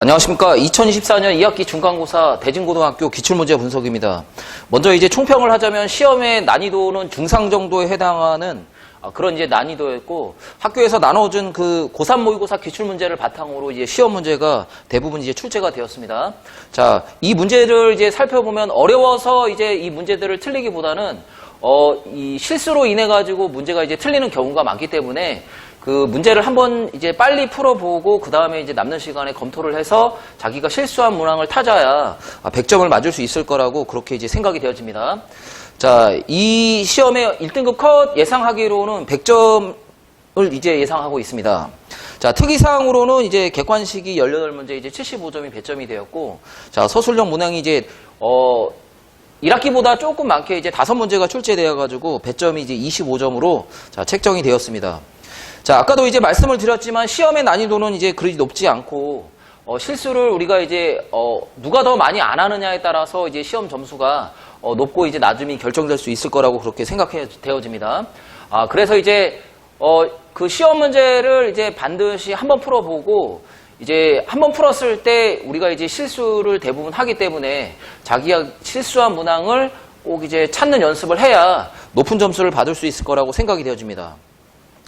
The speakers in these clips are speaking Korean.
안녕하십니까. 2024년 2학기 중간고사 대진고등학교 기출문제 분석입니다. 먼저 이제 총평을 하자면 시험의 난이도는 중상 정도에 해당하는 그런 이제 난이도였고, 학교에서 나눠준 그 고3 모의고사 기출문제를 바탕으로 이제 시험 문제가 대부분 이제 출제가 되었습니다. 자, 이 문제를 이제 살펴보면 어려워서 이제 이 문제들을 틀리기보다는 이 실수로 인해 가지고 문제가 이제 틀리는 경우가 많기 때문에 그 문제를 한번 이제 빨리 풀어보고 그 다음에 이제 남는 시간에 검토를 해서 자기가 실수한 문항을 타자야 100점을 맞을 수 있을 거라고 그렇게 이제 생각이 되어집니다. 자, 이 시험의 1등급 컷 예상하기로는 100점을 이제 예상하고 있습니다. 자, 특이사항으로는 이제 객관식이 18문제 이제 75점이 배점이 되었고, 자, 서술형 문항이 이제 1학기보다 조금 많게 이제 5문제가 출제되어가지고 배점이 이제 25점으로 자, 책정이 되었습니다. 자, 아까도 이제 말씀을 드렸지만 시험의 난이도는 이제 그리 높지 않고 실수를 우리가 이제 누가 더 많이 안 하느냐에 따라서 이제 시험 점수가 높고 이제 낮음이 결정될 수 있을 거라고 그렇게 생각해 되어집니다. 그래서 이제 그 시험 문제를 이제 반드시 한번 풀어보고 이제 한번 풀었을 때 우리가 이제 실수를 대부분 하기 때문에 자기가 실수한 문항을 꼭 이제 찾는 연습을 해야 높은 점수를 받을 수 있을 거라고 생각이 되어집니다.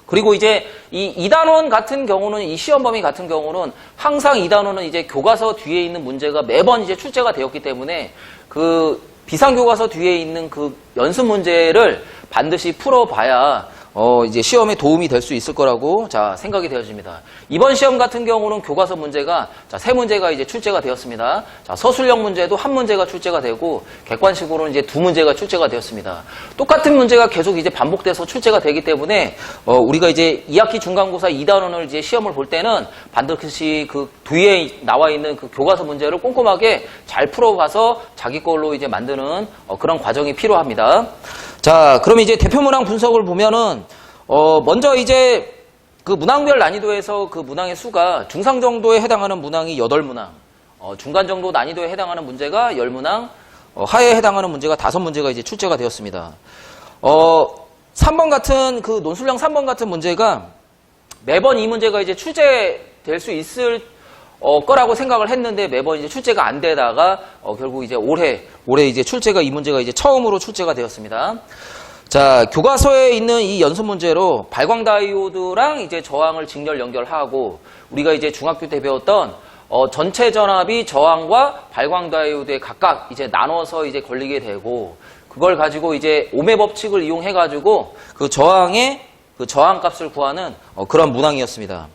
그리고 이제 이 2단원 같은 경우는, 이 시험 범위 같은 경우는 항상 2단원은 이제 교과서 뒤에 있는 문제가 매번 이제 출제가 되었기 때문에 그 비상교과서 뒤에 있는 그 연습 문제를 반드시 풀어봐야 이제 시험에 도움이 될 수 있을 거라고 자, 생각이 되어집니다. 이번 시험 같은 경우는 교과서 문제가 자, 3문제가 이제 출제가 되었습니다. 자, 서술형 문제도 1문제가 출제가 되고 객관식으로는 이제 2문제가 출제가 되었습니다. 똑같은 문제가 계속 이제 반복돼서 출제가 되기 때문에 우리가 이제 2학기 중간고사 2단원을 이제 시험을 볼 때는 반드시 그 뒤에 나와 있는 그 교과서 문제를 꼼꼼하게 잘 풀어봐서 자기 걸로 이제 만드는 그런 과정이 필요합니다. 자, 그럼 이제 대표 문항 분석을 보면은, 먼저 이제 그 문항별 난이도에서 그 문항의 수가 중상 정도에 해당하는 문항이 8문항, 중간 정도 난이도에 해당하는 문제가 10문항, 하에 해당하는 문제가 5문제가 이제 출제가 되었습니다. 3번 같은 그 논술형 3번 같은 문제가 매번 이 문제가 이제 출제될 수 있을 거라고 생각을 했는데 매번 이제 출제가 안 되다가 결국 이제 올해 이제 출제가 이 문제가 이제 처음으로 출제가 되었습니다. 자, 교과서에 있는 이 연습 문제로 발광 다이오드랑 이제 저항을 직렬 연결하고 우리가 이제 중학교 때 배웠던 전체 전압이 저항과 발광 다이오드에 각각 이제 나눠서 이제 걸리게 되고 그걸 가지고 이제 오매 법칙을 이용해 가지고 그 저항의 그 저항값을 구하는 그런 문항이었습니다.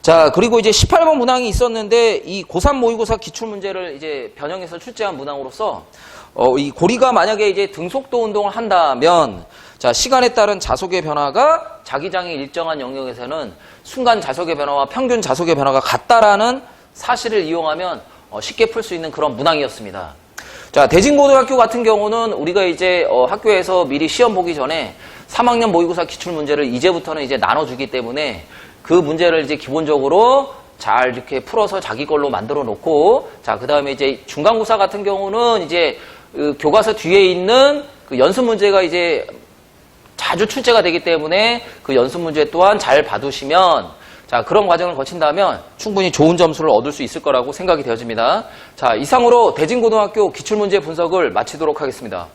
자, 그리고 이제 18번 문항이 있었는데 이 고3 모의고사 기출문제를 이제 변형해서 출제한 문항으로서 이 고리가 만약에 이제 등속도 운동을 한다면 자, 시간에 따른 자속의 변화가 자기장의 일정한 영역에서는 순간 자속의 변화와 평균 자속의 변화가 같다라는 사실을 이용하면 쉽게 풀 수 있는 그런 문항이었습니다. 자, 대진고등학교 같은 경우는 우리가 이제 학교에서 미리 시험 보기 전에 3학년 모의고사 기출문제를 이제부터는 이제 나눠주기 때문에 그 문제를 이제 기본적으로 잘 이렇게 풀어서 자기 걸로 만들어 놓고, 자, 그 다음에 이제 중간고사 같은 경우는 이제 그 교과서 뒤에 있는 그 연습 문제가 이제 자주 출제가 되기 때문에 그 연습 문제 또한 잘 봐두시면 자, 그런 과정을 거친다면 충분히 좋은 점수를 얻을 수 있을 거라고 생각이 되어집니다. 자, 이상으로 대진고등학교 기출문제 분석을 마치도록 하겠습니다.